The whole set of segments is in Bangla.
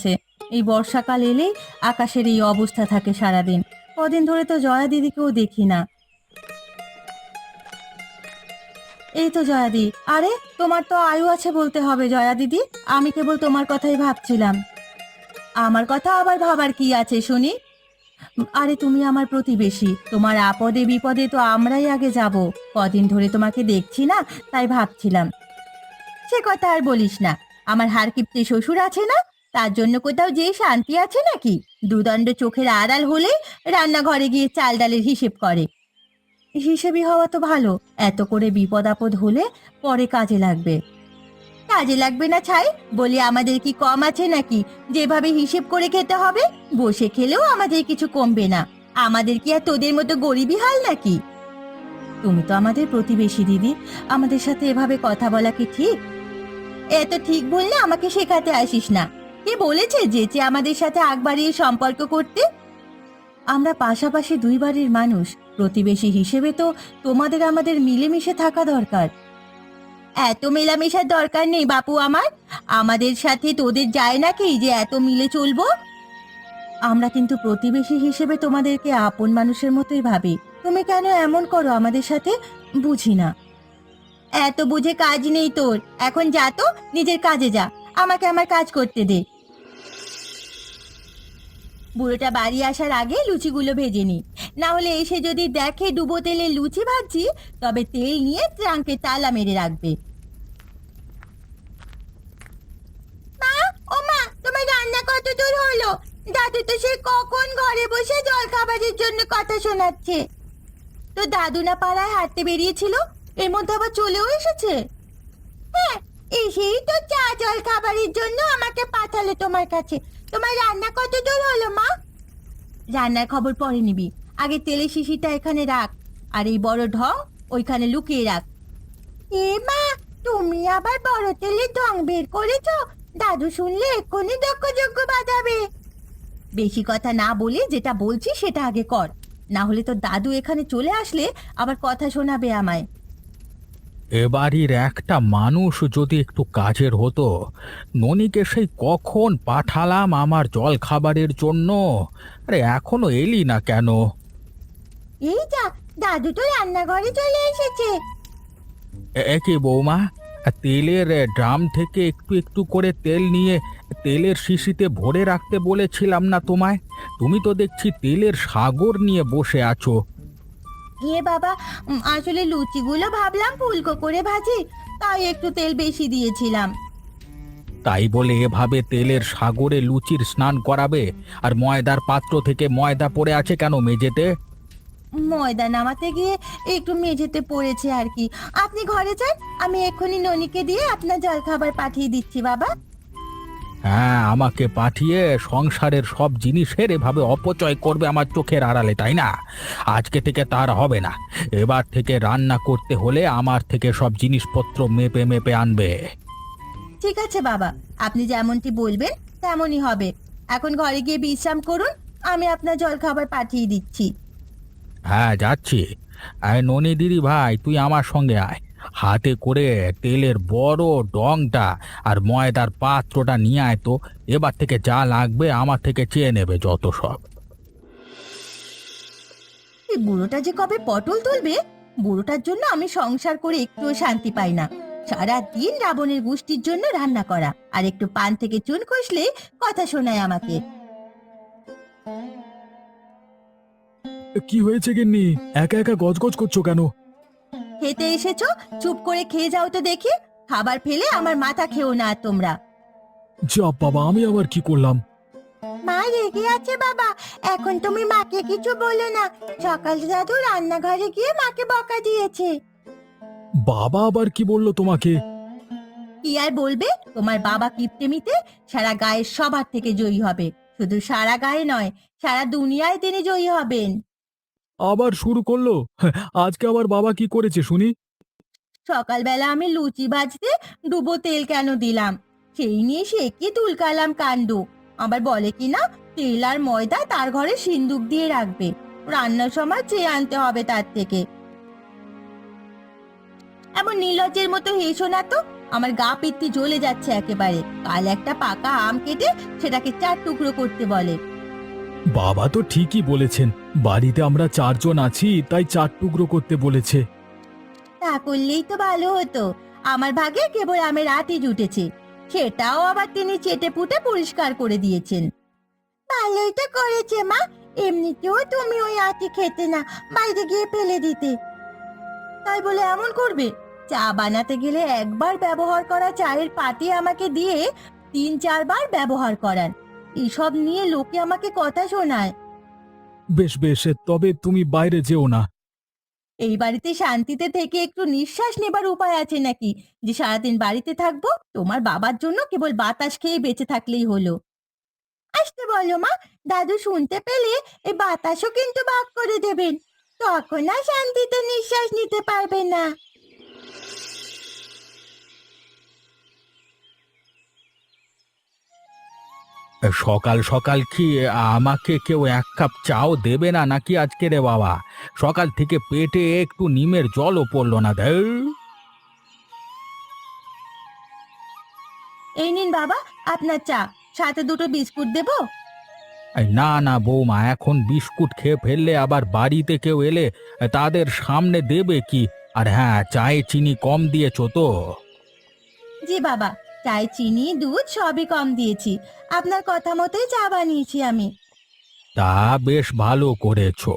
হচ্ছে। এই বর্ষাকাল এলেই আকাশের এই অবস্থা থাকে সারাদিন। কদিন ধরে তো জয়া দিদিকেও দেখি না। এই তো জয়া দি, আরে তোমার তো আয়ু আছে বলতে হবে জয়া দিদি। আমি কেবল তোমার কথাই ভাবছিলাম। আমার কথা আবার ভাবার কি আছে শুনি? আরে তুমি আমার প্রতিবেশী, তোমার আপদে বিপদে তো আমরাই আগে যাব। কদিন ধরে তোমাকে দেখছি না, তাই ভাবছিলাম। সে কথা আর বলিস না। আমার হাড়কিপ্টে শ্বশুর আছে না, তার জন্য কোথাও যে শান্তি আছে নাকি? দুদণ্ড চোখের আড়াল হলেই রান্নাঘরে গিয়ে চাল ডালের হিসেব করে। হিসেবই হওয়া তো ভালো, এত করে বিপদ আপদ হলে পরে কাজে লাগবে। কাজে লাগবে না ছাই বলি, আমাদের কি কম আছে নাকি? যেভাবে হিসেব করে খেতে হবে, বসে খেলেও আমাদের কিছু কমবে না। আমাদের কি আর তোদের মতো গরিবই হাল নাকি? তুমি তো আমাদের প্রতিবেশী দিদি, আমাদের সাথে এভাবে কথা বলা কি ঠিক? এত ঠিক বললে আমাকে শেখাতে আসিস না। কে বলেছে যে আমাদের সাথে আগ বাড়িয়ে সম্পর্ক করতে? আমরা পাশাপাশি দুই বাড়ির মানুষ, প্রতিবেশী হিসেবে তো তোমাদের আমাদের মিলেমিশে থাকা দরকার। এত মেলামেশার দরকার নেই বাপু আমার। আমাদের সাথে তোদের যায় নাকি যে এত মিলে চলবো? আমরা কিন্তু প্রতিবেশী হিসেবে তোমাদেরকে আপন মানুষের মতোই ভাবি। তুমি কেন এমন করো আমাদের সাথে, বুঝি না। এত বুঝে কাজ নেই তোর, এখন যা তো, নিজের কাজে যা। আমাকে আমার কাজ করতে দে। বুড়োটা বাড়ি আসার আগে লুচিগুলো ভেজে নি, না হলে এসে যদি দেখে ডুবো তেলে লুচি ভাজছি, তবে তেল নিয়ে ট্রাঙ্কে তালা মেরে রাখবে। মা, ও মা, তোমার রান্না কত দূর হলো? দাদু তো সে কখন ঘরে বসে জল খাবারের জন্য কথা শোনাচ্ছে। তো দাদু না পাড়ায় হাঁটতে বেরিয়েছিল, এর মধ্যে আবার চলেও এসেছে। হ্যাঁ, এসেই তো চা জল খাবারের জন্য আমাকে পাঠালো তোমার কাছে। তোমার রান্না কত দূর হলো মা? রান্নার খবর পরে নিবি, আগে তেলের শিশিটা এখানে রাখ, আর এই বড় ঢং ওইখানে লুকিয়ে রাখ। এ মা, তুমি আবার বড় তেলের ঢং বের করেছো? দাদু শুনলে এক্ষুনি দক্ষ বাজাবে। বেশি কথা না বলে যেটা বলছি সেটা আগে কর, না হলে তো দাদু এখানে চলে আসলে আবার কথা শোনাবে আমায়। এ বাড়ির একটা মানুষ যদি একটু কাজের হতো। ননিকে সেই কখন পাঠালাম আমার জল খাবারের জন্য। আরে এখনো এলি না কেন? এই যা, দাদু তো রান্নাঘরে চলে এসেছে। কি বৌমা, তেলের ড্রাম থেকে একটু একটু করে তেল নিয়ে তেলের শিশিতে ভরে রাখতে বলেছিলাম না তোমায়? তুমি তো দেখছি তেলের সাগর নিয়ে বসে আছো। এ বাবা, আসলে লুচিগুলো ভাবলাম ফুলকো করে ভাজি, তাই একটু তেল বেশি দিয়েছিলাম। তাই বলে এভাবে তেলের সাগরে লুচির স্নান করাবে? আর ময়দার পাত্র থেকে ময়দা পড়ে আছে কেন মেঝেতে? ময়দা নামাতে গিয়ে একটু মেঝেতে পড়েছে আর কি। আপনি ঘরে যান, আমি এক্ষুনি ননিকে দিয়ে আপনার জলখাবার পাঠিয়ে দিচ্ছি বাবা। হ্যাঁ, আমাকে পাঠিয়ে সংসারের সব জিনিসের এভাবে অপচয় করবে আমার চোখের আড়ালে, তাই না? আজকে থেকে তার হবে না। এবার থেকে রান্না করতে হলে আমার থেকে সব জিনিসপত্র মেপে মেপে আনবে। ঠিক আছে বাবা, আপনি যেমনটি বলবেন তেমনই হবে। এখন ঘরে গিয়ে বিশ্রাম করুন, আমি আপনার জলখাবার পাঠিয়ে দিচ্ছি। হ্যাঁ, যাচ্ছি। আয় ননি দিদি ভাই, তুই আমার সঙ্গে আয়। হাতে করে তেলের বড় ডংটা আর ময়দার পাত্রটা নিয়ে আয় তো। এবার থেকে যা লাগবে আমার থেকে চেয়ে নেবে যত সব। এই বুড়োটা যে কবে পটল তুলবে, বুড়োটার জন্য আমি সংসার করে একটুও শান্তি পাই না। সারা দিন রাবণের গোষ্ঠীর জন্য রান্না করা, আর একটু পান থেকে চুন খসলে কথা শোনায় আমাকে। কি হয়েছে গিন্নি? একা একা গজগজ করছো কেন? খেতে এসেছো, চুপ করে খেয়ে যাও তো দেখি। খাবার ফেলে আমার মাথা খেও না আর তোমরা। যা বাবা, আমি আবার কি করলাম? মা রেগে আছে বাবা, এখন তুমি মাকে কিছু বলো না। সকাল দাদু রান্নাঘরে গিয়ে মাকে বকা দিয়েছে। বাবা আবার কি বললো তোমাকে? কি আর বলবে, তোমার বাবা কিপ্টেমিতে সারা গায়ের সবার থেকে জয়ী হবে। শুধু সারা গায়ে নয়, সারা দুনিয়ায় তিনি জয়ী হবেন। আবার শুরু করলো? আজকে আবার বাবা কি করেছে শুনি? সকালবেলা আমি লুচি ভাজতে ডুবো তেল কেন দিলাম, সেই নিয়ে সে কি তুলকালাম কাণ্ড। আবার বলে কি না, তেল আর ময়দা তার ঘরে সিন্দুক দিয়ে রাখবে, রান্নার সময় চেয়ে আনতে হবে তার থেকে। এমন নির্লজ্জের মতো হেসো না তো, আমার গা পিত্তি জ্বলে যাচ্ছে একেবারে। কাল একটা পাকা আম কেটে সেটাকে 4 টুকরো করতে বলে। বাবা তো ঠিকই বলেছেন, বাড়িতে আমরা 4 জন আছি, তাই 4 টুকরো করতে বলেছে। তা করলেই তো ভালো হতো। আমার ভাগে কেবল আমের আটি জুটেছে, সেটাও আবার তিনি চেটে পুটে পরিষ্কার করে দিয়েছেন। ভালোই তো করেছে মা, এমনিতেও তুমি ওই আটি খেতে না, বাইরে গিয়ে ফেলে দিতে। তাই বলে এমন করবে? চা বানাতে গেলে একবার ব্যবহার করা চায়ের পাতি আমাকে দিয়ে 3-4 বার ব্যবহার করান। এসব নিয়ে লোকে আমাকে কথা শোনায়। বেশ বেশ, তবে তুমি বাইরে যেও না। এই বাড়িতে শান্তিতে থেকে একটু নিঃশ্বাস নেবার উপায় আছে নাকি যে সারাদিন বাড়িতে থাকবো? তোমার বাবার জন্য কেবল বাতাস খেয়ে বেঁচে থাকলেই হলো। আসতে বলো মা, দাদু শুনতে পেলে এই বাতাসও কিন্তু ভাগ করে দেবেন, তখন আর শান্তিতে নিঃশ্বাস নিতে পারবে না। সকাল সকাল কি আমাকে কেউ 1 কাপ চাও দেবে না নাকি আজকে রে বাবা? সকাল থেকে পেটে একটু নিমের জলও পড়লো না। ধের। এই নিন বাবা আপনার চা, সাথে 2টো বিস্কুট দেবো? এই না না বৌমা, এখন বিস্কুট খেয়ে ফেললে আবার বাড়িতে কেউ এলে তাদের সামনে দেবে কি? আর হ্যাঁ, চায়ে চিনি কম দিয়েছো তো? জি বাবা, চায় চিনি দুধ সবই কম দিয়েছি, আপনার কথা মতোই চা বানিয়েছি আমি। তা বেশ ভালো করেছো।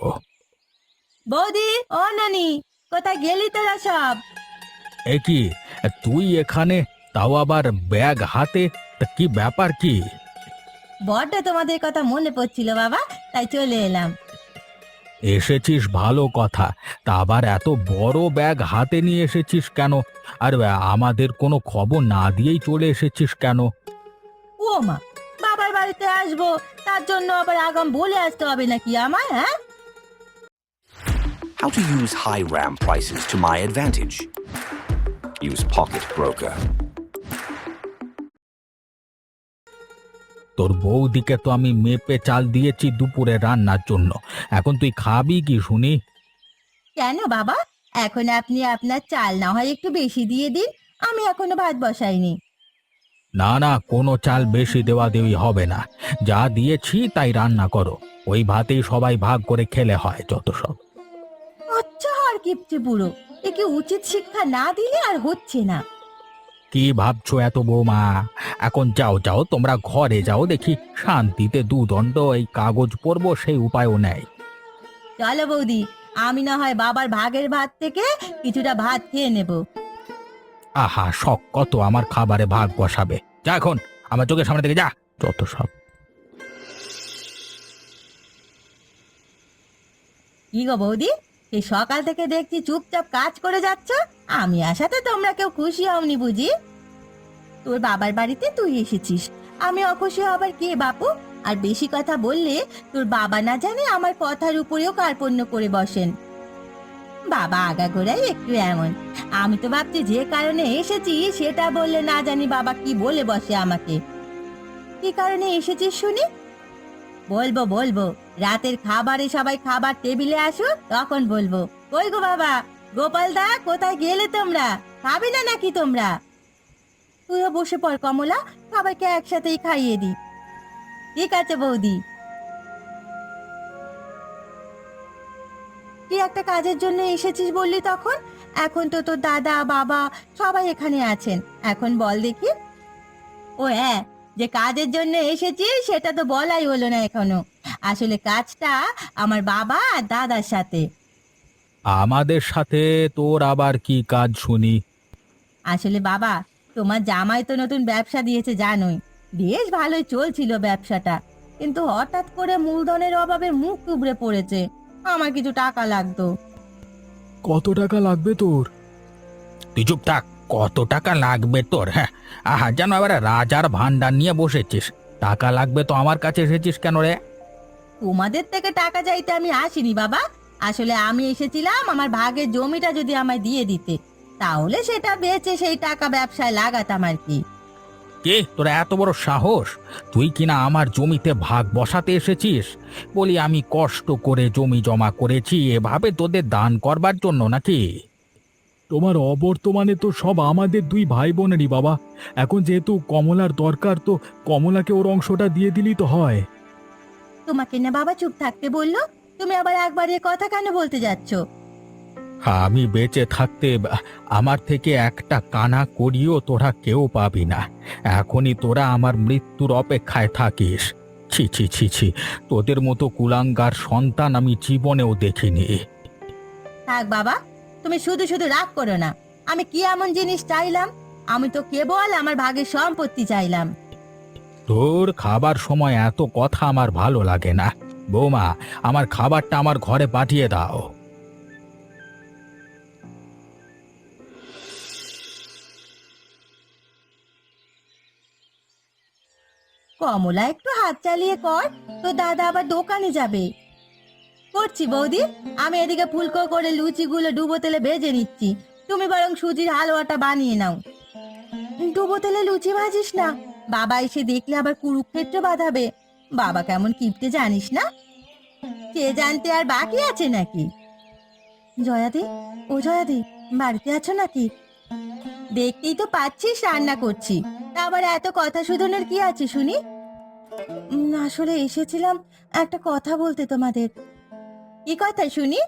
বৌদি, ও নানি, কোথায় গেলি তোরা সব? এ কি, তুই এখানে, তাও আবার ব্যাগ হাতে? তা কি ব্যাপার কি? বড্ড তোমাদের কথা মনে পড়ছিল বাবা, তাই চলে এলাম। এসেছিস ভালো কথা, তা আবার এত বড় ব্যাগ হাতে নিয়ে এসেছিস কেন? আর আমাদের কোনো খবর না দিয়েই চলে এসেছিস কেন? ও মা, বাবার বাড়িতে আসবো, তার জন্য আবার আগাম বলে আসতে হবে নাকি আমায়? হ্যাঁ, How to use high RAM prices to my advantage. Use Pocket Broker. তোর বৌদিকে তো আমি মেপে চাল দিয়েছি দুপুরে রান্নার জন্য, এখন তুই খাবি কি শুনি? কেন বাবা? এখন আপনি আপনার চাল না হয় একটু বেশি দিয়ে দিন, আমি এখনো ভাত বসাইনি। না না, কোনো চাল বেশি দেওয়া দেওয়ি হবে না, যা দিয়েছি তাই রান্না করো, ওই ভাতেই সবাই ভাগ করে খেলে হয় যত সব। আচ্ছা, আর কিপটে বুড়ো, একে উচিত শিক্ষা না দিলে আর হচ্ছে না। কি ভাবছো এত বৌমা? এখন যাও যাও, তোমরা ঘরে যাও, দেখি শান্তিতে দুদণ্ড এই কাগজ পড়বো সেই উপায়ও নেই। চলো বৌদি, আমি না হয় বাবার ভাগের ভাত থেকে কিছুটা ভাত খেয়ে নেব। আহা, শখ কত আমার খাবারে ভাগ বসাবে? যা এখন আমার চোখের সামনে থেকে যা, যত সব। কি গো বৌদি, এই সকাল থেকে দেখছি চুপচাপ কাজ করে যাচ্ছ, আমি আসাতে তোমরা কেউ খুশি হওনি বুঝি? তোর বাবার বাড়িতে তুই এসেছিস, আমি অখুশি হবার কে বাপু? আর বেশি কথা বললে তোর বাবা না জানে আমার কথার উপরেও কার্পণ্য করে বসেন। বাবা আগাগোড়াই একটু এমন। আমি তো ভাবছি যে কারণে এসেছি সেটা বললে না জানি বাবা কি বলে বসে আমাকে। কি কারণে এসেছিস শুনি? বলবো বলবো, রাতের খাবারে সবাই খাবার টেবিলে আসো তখন বলবো। কই গো বাবা, গোপাল দা, কোথায় গেলে তোমরা? খাবে না নাকি তোমরা? তুইও বসে পড় কমলা, সবাইকে একসাথেই খাইয়ে দি। ঠিক আছে বৌদি। কি একটা কাজের জন্য এসেছিস বললি তখন? এখন তো তোর দাদা বাবা সবাই এখানে আছেন, এখন বল দেখি। ও হ্যাঁ, যে কাজের জন্য এসেছিস সেটা তো বলাই হলো না এখনো। আসলে কাজটা আমার বাবা আর দাদার সাথে। আমাদের সাথে তোর আবার কি কাজ শুনি? আসলে বাবা, তোমার জামাই তো নতুন ব্যবসা দিয়েছে জানোই, বেশ ভালোই চলছিল ব্যবসাটা, কিন্তু হঠাৎ করে মূলধনের অভাবে মুখ টুবড়ে পড়েছে। আমার কিছু টাকা লাগতো। কত টাকা লাগবে তোর? তুই চুপ থাক, কত টাকা লাগবে তোর? হ্যাঁ, আহা, যেন এবারে রাজার ভান্ডার নিয়ে বসেছিস। টাকা লাগবে তো আমার কাছে এসেছিস কেন রে? তোমাদের থেকে টাকা চাইতে আমি আসিনি বাবা, আসলে আমি এসেছিলাম আমার ভাগের জমিটা যদি আমায় দিয়ে দিতে, তাহলে সেটা বেচে সেই টাকা ব্যবসায় লাগাতাম আর কি। কে তোর এত বড় সাহস? তুই কিনা আমার জমিতে ভাগ বসাতে এসেছিস? বলি আমি কষ্ট করে জমি জমা করেছি, এভাবে তোদের দান করবার জন্য নাকি? তোমার অবর্তমানে তো সব আমাদের দুই ভাই বোনেরই বাবা। এখন যেহেতু কমলার দরকার, তো কমলাকে ওর অংশটা দিয়ে দিলেই তো হয়। তোমাকে না বাবা চুপ থাকতে বললো? তুমি আবার একবার এ কথা কেন বলতে যাচ্ছ? আমি বেঁচে থাকতে আমার থেকে একটা কানা করিও তোরা কেউ পাবি না। এখনই তোরা আমার মৃত্যুর অপেক্ষায় থাকিস। ছি ছি ছি ছি, তোদের মতো কুলাঙ্গার সন্তান আমি জীবনেও দেখিনি। থাক বাবা, তুমি শুধু শুধু রাগ করো না। আমি কি এমন জিনিস চাইলাম? আমি তো কেবল আমার ভাগের সম্পত্তি চাইলাম। তোর খাবার সময় এত কথা আমার ভালো লাগে না। বৌমা, আমার খাবারটা আমার ঘরে পাঠিয়ে দাও। কমলা একটু হাত চালিয়ে কর, তো দাদা আবার দোকানে যাবে। করছি বৌদি, আমি এদিকে ফুলকো করে লুচিগুলো ডুবো তেলে ভেজে নিচ্ছি। তুমি বরং সুজির হালুয়াটা বানিয়ে নাও। ডুবো তেলে লুচি ভাজিস না, বাবা এসে দেখলে আবার কুরুক্ষেত্র বাঁধাবে। বাবা কেমন কিপটে জানিস না? সে জানতে আর বাকি আছে নাকি? জয়াদি, ও জয়াদি, বাড়িতে আছো নাকি? দেখতেই তো পাচ্ছিস রান্না করছি, তা আবার এত কথা শুধনের কি আছে শুনি? আসলে এসেছিলাম একটা কথা বলতে তোমাদের। কি কথা শুনি?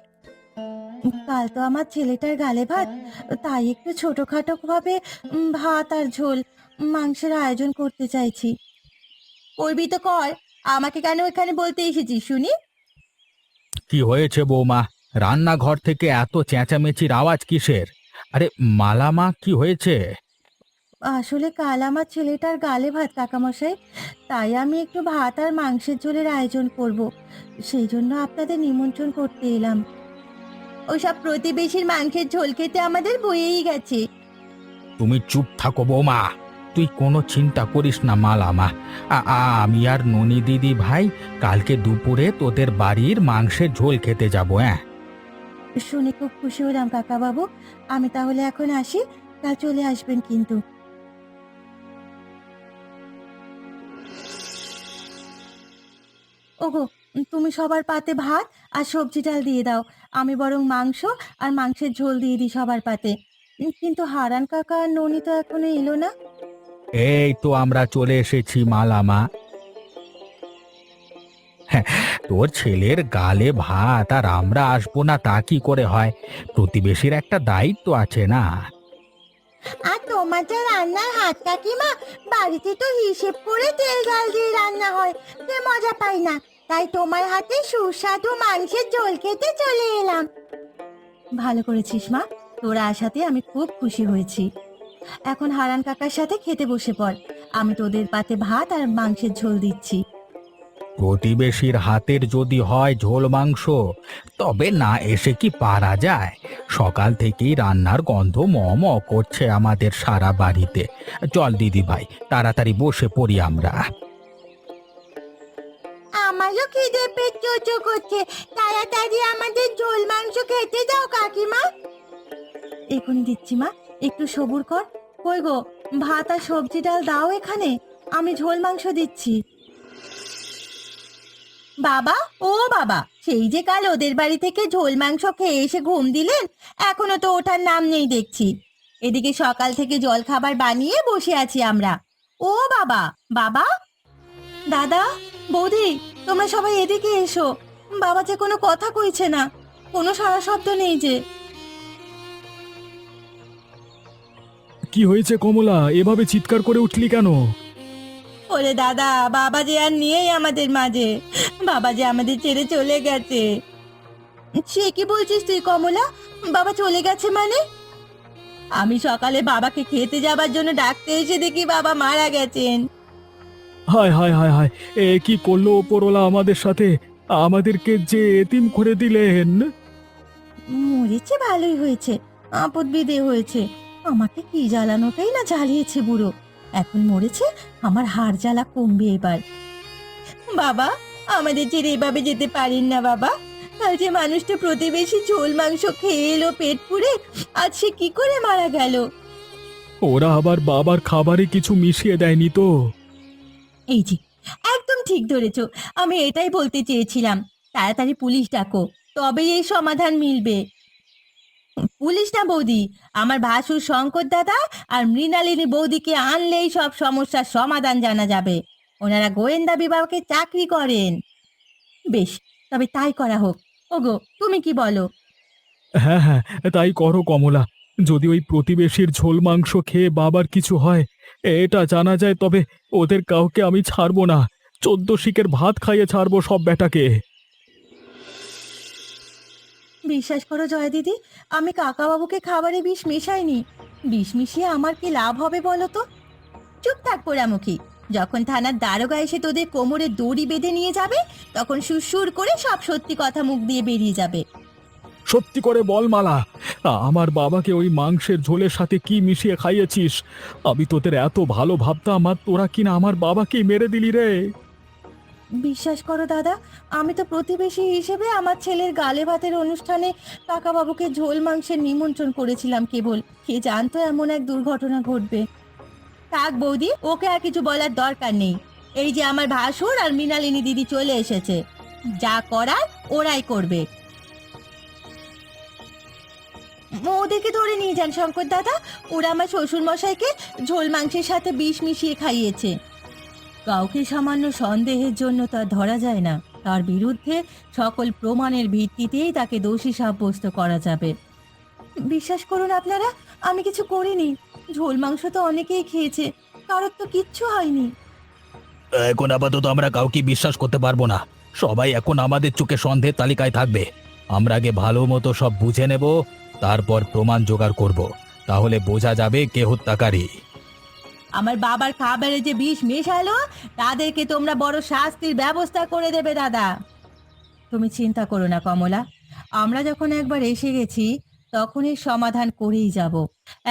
কাল তো আমার ছেলেটার গালে ভাত, তাই একটু ছোটখাটো ভাবে ভাত আর ঝোল মাংসের আয়োজন করতে চাইছি। করবি তো কর, আমাকে কেন এখানে বলতে এসেছিস শুনি? কি হয়েছে বৌমা? রান্নাঘর থেকে এত চেঁচামেচির আওয়াজ কিসের? আরে মালামা, কি হয়েছে? আসলে কাল আমার ছেলেটার গালে ভাত কাকামশাই, তাই আমি একটু ভাত আর মাংসের ঝোলের আয়োজন করব। সেই জন্য আপনাদের নিমন্ত্রণ করতে এলাম। ওসব প্রতিবেশীর মাংসের ঝোল খেতে আমাদের বয়েই গেছে। তুমি চুপ থাকো বৌমা। তুই কোনো চিন্তা করিস না মালামা। আমি আর ননি দিদি ভাই কালকে দুপুরে তোদের বাড়ির মাংসের ঝোল খেতে যাবো। হ্যাঁ, শুনে খুব খুশি হলাম কাকা বাবু। আমি তাহলে এখন আসি, কাল চলে আসবেন কিন্তু। ওগো, তুমি সবার পাতে ভাত আর সবজি ডাল দিয়ে দাও। আমি বরং মাংস আর মাংসের ঝোল দিয়ে দিই সবার পাতে। কিন্তু হারান কাকা আর ননি তো এখনো এলো না। এই তো আমরা চলে এসেছি মালামা। হ্যাঁ, তোর ছেলের গালে ভাত আর আমরা আসবো না তা কি করে হয়? প্রতিবেশীর একটা দায়িত্ব আছে না? আর তোমার যা রান্নার হাত কাকিমা, বাড়িতে তো হিসেব করে তেল ডাল দিয়ে রান্না হয়, সে মজা পাই না। তাই তোমার হাতে সুস্বাদু মাংসের ঝোল খেতে চলে এলাম। ভালো করেছিস মা, তোরা আসাতে আমি খুব খুশি হয়েছি। এখন হারান কাকার সাথে খেতে বসে পড়, আমি তোদের পাতে ভাত আর মাংসের ঝোল দিচ্ছি। প্রতিবেশীর হাতের যদি হয় ঝোল মাংস, তবে না এসে কি পারা যায়? সকাল থেকেই রান্নার গন্ধ ম ম করছে আমাদের সারা বাড়িতে। চল দিদি ভাই, তাড়াতাড়ি বসে পড়ি আমরা। আমারও খিদে পেট চোচো করছে, তাড়াতাড়ি আমাদের ঝোল মাংস খেতে দাও কাকিমা। এখনই দিচ্ছি মা, একটু সবুর কর। কই গো, ভাত আর সবজি ডাল দাও এখানে, আমি ঝোল মাংস দিচ্ছি। বাবা, ও বাবা, সেই যে কাল ওদের বাড়ি থেকে ঝোল মাংস খেয়ে এসে ঘুম দিলেন, এখনো তো ওঠার নাম নেই দেখছি। এদিকে সকাল থেকে জল খাবার বানিয়ে বসে আছি আমরা। ও বাবা, বাবা, দাদা, বৌদি, তোমরা সবাই এদিকে এসো। বাবা যে কোনো কথা কইছে না, কোনো সাড়া শব্দ নেই যে। কি হয়েছে কমলা, এভাবে চিৎকার করে উঠলি কেন? ওরে দাদা, বাবা যে আর নেই আমাদের মাঝে, বাবা যে আমাদের ছেড়ে চলে গেছে। সে কি বলছিস তুই কমলা? বাবা চলে গেছে মানে? আমি সকালে বাবাকে খেতে যাবার জন্য ডাকতে এসে দেখি বাবা মারা গেছেন। হায় হায় হায় হায়, এ কি করলো ওপরওয়ালা আমাদের সাথে? আমাদেরকে যে এতিম করে দিলেন। মরেছে ভালোই হয়েছে, আপদ বিদে হয়েছে। আমাকে কি জ্বালানোটাই না জ্বালিয়েছে বুড়ো। এখন মরেছে, আমার হাড় জ্বালা কমবে এবার। বাবা, আমাদের ছেড়ে এভাবে যেতে পারেন না বাবা। কাল যে মানুষটা প্রতিবেশী ঝোল মাংস খেয়ে এলো পেট পুড়ে, আজ সে কি করে মারা গেল? ওরা আবার বাবার খাবারে কিছু মিশিয়ে দেয়নি তো? এই যে, একদম ঠিক ধরেছো, আমি এটাই বলতে চেয়েছিলাম। তাড়াতাড়ি পুলিশ ডাকো, তবেই এই সমাধান মিলবে। পুলিশ না বৌদি, আমার ভাসুর শঙ্কর দাদা আর মৃণালিনী বৌদিকে আনলেই সব সমস্যার সমাধান জানা যাবে। ওনারা গোয়েন্দা বিভাগে চাকরি করেন। বেশ, তবে তাই করা হোক। ওগো, তুমি কি বলো? হ্যাঁ হ্যাঁ, তাই করো কমলা। যদি ওই প্রতিবেশীর ঝোল মাংস খেয়ে বাবার কিছু হয়, এটা জানা যায়, তবে ওদের কাউকে আমি ছাড়বো না। 14 শিকের ভাত খাইয়ে ছাড়বো সব বেটাকে। বিশ্বাস করো জয়া দিদি, আমি কাকাবাবুকে খাবারে বিষ মেশাইনি। বিষ মিশিয়ে আমার কি লাভ হবে বলো তো? চুপ থাক পোড়ামুখী। যখন থানার দারোগা এসে তোদের কোমরে দড়ি বেঁধে নিয়ে যাবে, তখন সুরসুর করে সব সত্যি কথা মুখ দিয়ে বেরিয়ে যাবে। সত্যি করে বল মালা, আমার বাবাকে ওই মাংসের ঝোলের সাথে কি মিশিয়ে খাইয়েছিস? আমি তোদের এত ভালো ভাবতাম, আর তোরা কিনা আমার বাবাকেই মেরে দিলি রে। বিশ্বাস করো দাদা, আমি তো প্রতিবেশী হিসেবে আমার ছেলের গালে ভাতের অনুষ্ঠানে কাকাবাবুকে ঝোল মাংসের নিমন্ত্রণ করেছিলাম কেবল। কে জানতো এমন এক দুর্ঘটনা ঘটবে। থাক বৌদি, ওকে আর কিছু বলার দরকার নেই। এই যে আমার ভাসুর আর মৃণালিনী দিদি চলে এসেছে, যা করার ওরাই করবে। ওদেরকে ধরে নিয়ে যান শঙ্কর দাদা। ওরা আমার শ্বশুর মশাইকে ঝোল মাংসের সাথে বিষ মিশিয়ে খাইয়েছে। কাউকে সামান্য সন্দেহের জন্য তা ধরা যায় না। তার বিরুদ্ধে সকল প্রমাণের ভিত্তিতেই তাকে দোষী সাব্যস্ত করা যাবে। বিশ্বাস করুন আপনারা, আমি কিছু করিনি। ঝোল মাংস তো অনেকেই খেয়েছে, কারোর তো কিচ্ছু হয়নি। এখন আপাতত আমরা কাউকে বিশ্বাস করতে পারবো না। সবাই এখন আমাদের চোখে সন্দেহের তালিকায় থাকবে। আমরা আগে ভালো মতো সব বুঝে নেব, তারপর প্রমাণ জোগাড় করব। তাহলে বোঝা যাবে কে হত্যাকারী। আমার বাবার খাবারে যে বিষ মেশালো, তাদেরকে তোমরা বড় শাস্তির ব্যবস্থা করে দেবে দাদা। তুমি চিন্তা করো না কমলা, আমরা যখন একবার এসে গেছি তখন এর সমাধান করেই যাব।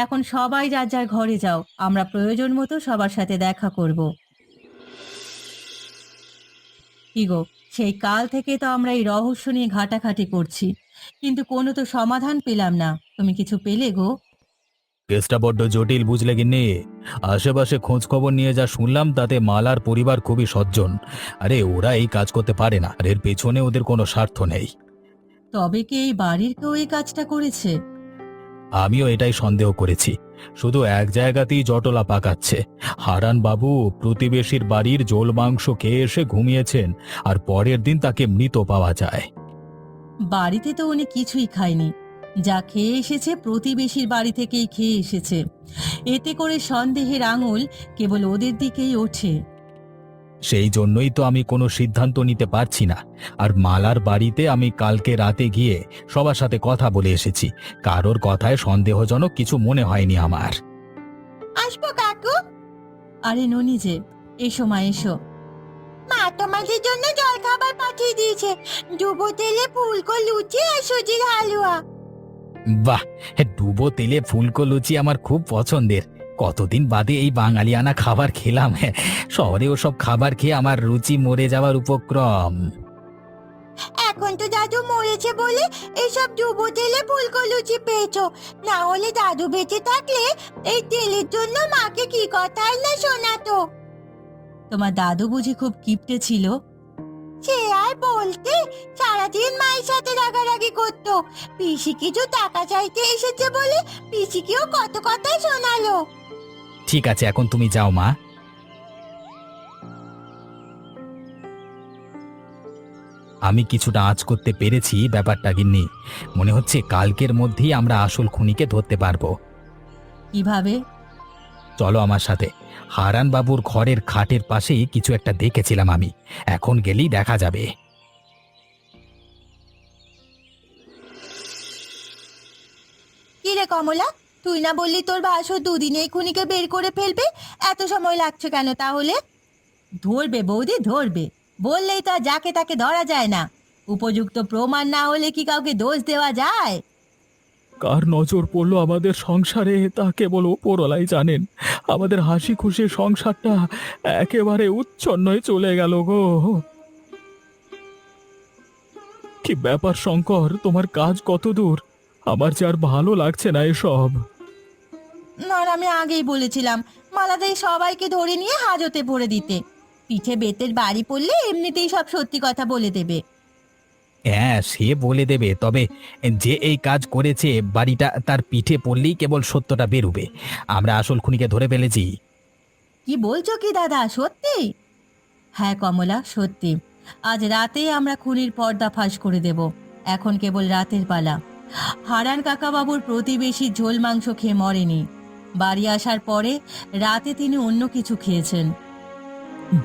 এখন সবাই যার যার ঘরে যাও, আমরা প্রয়োজন মতো সবার সাথে দেখা করব। কি গো, সেই কাল থেকে তো আমরা এই রহস্য নিয়ে ঘাটাঘাটি করছি, কিন্তু কোনো তো সমাধান পেলাম না। তুমি কিছু পেলে গো? কেসটা বড্ড জটিল, বুঝলে গিন্নি। আশেপাশে খোঁজ খবর নিয়ে যা শুনলাম, তাতে মালার পরিবার খুবই সজ্জন। আরে ওরা এই কাজ করতে পারে না, আর এর পেছনে ওদের কোনো স্বার্থ নেই। তবে কি এই বাড়ির কেউ এই কাজটা করেছে? আমিও এটাই সন্দেহ করেছি। শুধু এক জায়গাতেই জটলা পাকাচ্ছে। হারান বাবু প্রতিবেশীর বাড়ির ঝোল মাংস খেয়ে এসে ঘুমিয়েছেন, আর পরের দিন তাকে মৃত পাওয়া যায়। বাড়িতে তো উনি কিছুই খায়নি। যা খেয়ে এসেছে প্রতিবেশীর বাড়ি থেকেই খেয়ে এসেছে। এতে করে সন্দেহের আঙুল কেবল ওদের দিকেই ওঠে। সেই জন্যই তো আমি কোনো সিদ্ধান্ত নিতে পারছি না। আর মালার বাড়িতে আমি কালকে রাতে গিয়ে সবার সাথে কথা বলে এসেছি। কারোর কথায় সন্দেহজনক কিছু মনে হয়নি আমার। আসবো কাকু? আরে ননি যে, এসো মা এসো। মা তোমাদের জন্য জল খাবার পাঠিয়ে দিয়েছে, ডুবো তেলে ফুলকো লুচি আর সুজির হালুয়া। বাহ, ডুবো তেলে ফুলকো লুচি আমার খুব পছন্দের। কতদিন বাদে এই বাঙালিয়ানা খাবার খেলাম। শহরে ওসব খাবার খেয়ে আমার রুচি মরে যাওয়ার উপক্রম। এখন তো দাদু মরেছে বলে এইসব ডুবো তেলে ফুলকো লুচি পেয়েছো, না হলে দাদু বেঁচে থাকলে এই তেলের জন্য মাকে কি কথাই না শোনাতো। তোমার দাদু বুঝি খুব কিপটে ছিল? সে আর বলতে, সারাদিন মায়ের সাথে রাগারাগি করতো। পিসি কিছু টাকা চাইতে এসেছে বলে পিসিকেও কত কথাই শোনালো। ঠিক আছে, এখন তুমি যাও মা। আমি কিছুটা আঁচ করতে পেরেছি ব্যাপারটা গিন্নি। মনে হচ্ছে কালকের মধ্যেই আমরা আসল খুনিকে ধরতে পারবো। কিভাবে? চলো আমার সাথে। হারান বাবুর ঘরের খাটের পাশেই কিছু একটা দেখেছিলাম আমি। এখন গেলেই দেখা যাবে। কি রে কমলা, তুই না বললি তোর ভাসুর দুদিনেই খুনিকে বের করে ফেলবে? এত সময় লাগছে কেন তাহলে? ধরবে বৌদি, ধরবে। বললেই তো আর যাকে তাকে ধরা যায় না। উপযুক্ত প্রমাণ না হলে কি কাউকে দোষ দেওয়া যায়? কার নজর পড়লো আমাদের সংসারে তা কেবল ওপরওয়ালাই জানেন। আমাদের হাসি খুশি সংসারটা একেবারে উচ্ছন্নয় চলে গেল গো। কি ব্যাপার শঙ্কর, তোমার কাজ কত দূর? আমার যে আর ভালো লাগছে না এসব। আর আমি আগেই বলেছিলাম মালাদাই সবাইকে ধরে নিয়ে হাজতে ভরে দিতে। পিঠে বেতের বাড়ি পড়লে এমনিতেই সব সত্যি কথা বলে দেবে। হ্যাঁ, সে বলে দেবে, তবে যে এই কাজ করেছে বাড়িটা তার পিঠে পড়লেই কেবল সত্যটা বেরুবে। আমরা আসল খুনিকে ধরে ফেলেছি। কি বলছো কি দাদা, সত্যি? হ্যাঁ কমলা, সত্যি। আজ রাতেই আমরা খুনির পর্দা ফাঁস করে দেব। এখন কেবল রাতের পালা। হারান কাকাবাবুর প্রতিবেশী ঝোল মাংস খেয়ে মরেনি। বাড়ি আসার পরে রাতে তিনি অন্য কিছু খেয়েছেন।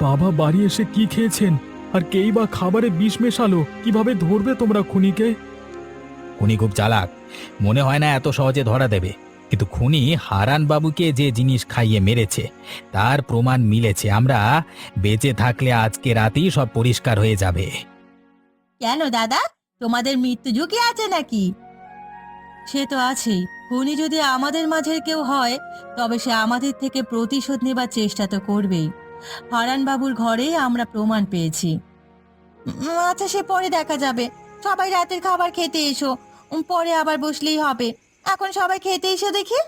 বাবা বাড়ি এসে কি খেয়েছেন? আর কেই বা খাবারে বিষ মেশালো? কিভাবে ধরবে তোমরা খুনিকে? খুনি খুব চালাক, মনে হয় না এত সহজে ধরা দেবে। কিন্তু খুনি হারান বাবুকে যে জিনিস খাইয়ে মেরেছে তার প্রমাণ মিলেছে। আমরা বেঁচে থাকলে আজকে রাতেই সব পরিষ্কার হয়ে যাবে। কেন দাদা, তোমাদের মৃত্যু ঝুঁকি আছে নাকি? সে তো আছেই। খুনি যদি আমাদের মাঝের কেউ হয় তবে সে আমাদের থেকে প্রতিশোধ নেবার চেষ্টা তো করবেই। হারান বাবুর ঘরে আমরা প্রমাণ পেয়েছি। আচ্ছা, সে পরে দেখা যাবে। সবাই রাতের খাবার খেতে এসো। পরে আবার বসলেই হবে। এখন সবাই খেতে এসো দেখি।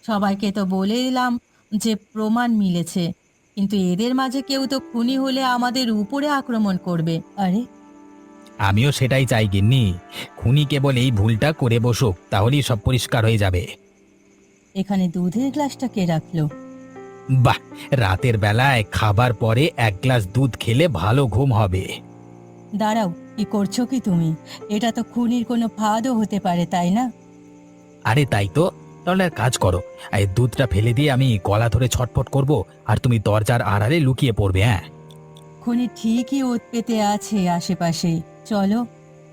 সবাইকে তো বলে দিলাম যে প্রমাণ মিলেছে, কিন্তু এদের মাঝে কেউ তো খুনি হলে আমাদের উপরে আক্রমণ করবে। আরে, আমিও সেটাই চাই গিন্নি। খুনি কেবল এই ভুলটা করে বসুক, তাহলেই সব পরিষ্কার হয়ে যাবে। এখানে দুধের গ্লাসটা কে রাখলো? বাহ, রাতের বেলায় খাবার পরে এক গ্লাস দুধ খেলে ভালো ঘুম হবে। দাঁড়াও, কি করছো কি তুমি? এটা তো খুনির কোনো ফাঁদও হতে পারে, তাই না? আরে তাই তো। তাহলে এক কাজ করো, এই দুধটা ফেলে দিয়ে আমি গলা ধরে ছটফট করব, আর তুমি দরজার আড়ালে লুকিয়ে পড়বে। হ্যাঁ, খুনি ঠিকই ওত পেতে আছে আশেপাশে। চলো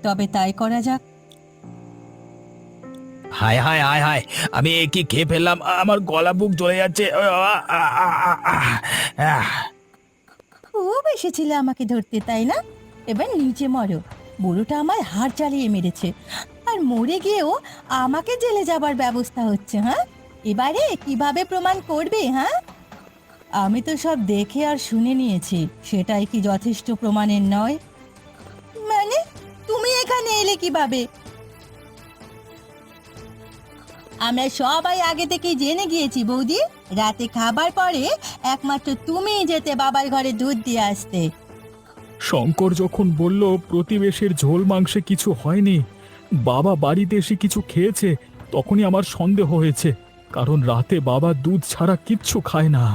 তবে তাই করা যাক। হায় হায় হায় হায়, আমি এ কি খেয়ে ফেললাম? আমার গলা বুক জ্বলে যাচ্ছে। খুব এসেছিলে আমাকে ধরতে, তাই না? এবার নিচে মরো। বুড়োটা আমার হাড় জ্বালিয়ে মেরেছে, আর মরে গিয়েও আমাকে জেলে যাবার ব্যবস্থা হচ্ছে। হ্যাঁ, এবারে কিভাবে প্রমাণ করবে? হ্যাঁ, আমি তো সব দেখে আর শুনে নিয়েছি। সেটাই কি যথেষ্ট প্রমাণের নয়? মানে, তুমি এখানে এলে কিভাবে? আমরা সবাই আগে থেকেই জেনে গিয়েছি বৌদি। রাতে খাবার পরে একমাত্র তুমিই যেতে বাবার ঘরে দুধ দিয়ে আসতে। শঙ্কর যখন বলল প্রতিবেশীর ঝোল মাংসে কিছু হয়নি, বাবা বাড়িতে এসে কিছু খেয়েছে, তখনই আমার সন্দেহ হয়েছে। কারণ রাতে বাবা দুধ ছাড়া কিচ্ছু খায় না।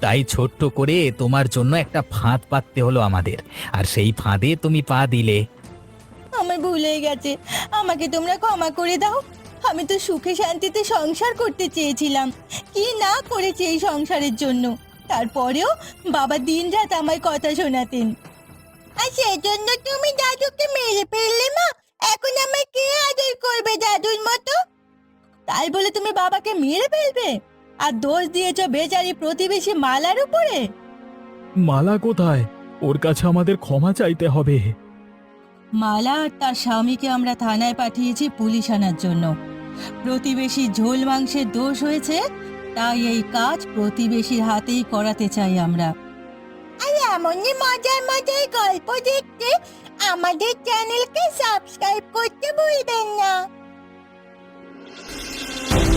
তাই ছোট্ট করে তোমার জন্য একটা ফাঁদ পাততে হলো আমাদের, আর সেই ফাঁদে তুমি পা দিলে। আমার ভুল হয়ে গেছে, আমাকে তোমরা ক্ষমা করে দাও। আমি তো সুখে শান্তিতে সংসার করতে চেয়েছিলাম। কি না করেছি এই সংসারের জন্য। তারপরেও বাবা দিনরাত আমায় কথা শোনাতেন। আর সেজন্য তুমি দাদুকে মেরে ফেললে মা? এখন আমায় কে আদর করবে দাদুর মতো? তাই বলে তুমি বাবাকে মেরে ফেলবে? আর দোষ দিয়েছো বেচারি প্রতিবেশী মালার উপরে? মালা কোথায়? ওর কাছে আমাদের ক্ষমা চাইতে হবে। মালা আর তার স্বামীকে আমরা থানায় পাঠিয়েছি পুলিশ আনার জন্য। প্রতিবেশী ঝোল মাংসের দোষ হয়েছে, তাই এই কাজ প্রতিবেশীর হাতেই করাতে চাই আমরা। আর এমনই মজার মজার গল্প দেখতে আমাদের চ্যানেলকে সাবস্ক্রাইব করতে ভুলবেন না।